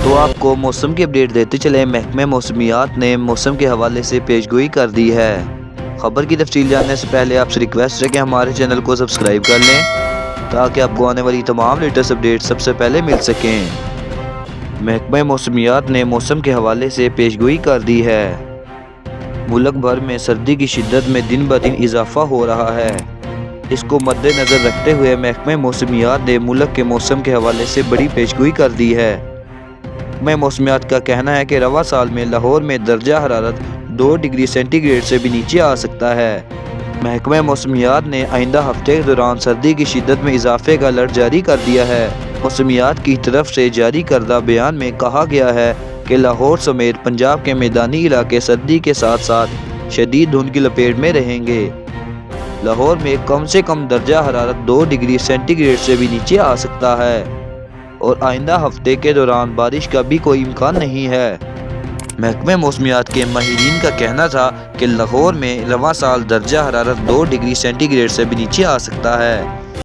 تو آپ کو موسم کی اپڈیٹ دیتے چلیں۔ محکمہ موسمیات نے موسم کے حوالے سے پیشگوئی کر دی ہے۔ خبر کی تفصیل جاننے سے پہلے آپ سے ریکویسٹ ہے کہ ہمارے چینل کو سبسکرائب کر لیں تاکہ آپ کو آنے والی تمام لیٹسٹ اپڈیٹ سب سے پہلے مل سکیں۔ محکمہ موسمیات نے موسم کے حوالے سے پیشگوئی کر دی ہے۔ ملک بھر میں سردی کی شدت میں دن بدن اضافہ ہو رہا ہے۔ اس کو مد نظر رکھتے ہوئے محکمہ موسمیات نے ملک کے موسم کے حوالے سے بڑی پیشگوئی کر دی ہے۔ محکمہ موسمیات کا کہنا ہے کہ رواں سال میں لاہور میں درجہ حرارت 2 ڈگری سینٹی گریڈ سے بھی نیچے آ سکتا ہے۔ محکمہ موسمیات نے آئندہ ہفتے کے دوران سردی کی شدت میں اضافے کا الرٹ جاری کر دیا ہے۔ موسمیات کی طرف سے جاری کردہ بیان میں کہا گیا ہے کہ لاہور سمیت پنجاب کے میدانی علاقے سردی کے ساتھ ساتھ شدید دھند کی لپیٹ میں رہیں گے۔ لاہور میں کم سے کم درجہ حرارت 2 ڈگری سینٹی گریڈ سے بھی نیچے آ سکتا ہے اور آئندہ ہفتے کے دوران بارش کا بھی کوئی امکان نہیں ہے۔ محکمہ موسمیات کے ماہرین کا کہنا تھا کہ لاہور میں رواں سال درجہ حرارت 2 ڈگری سینٹی گریڈ سے بھی نیچے آ سکتا ہے۔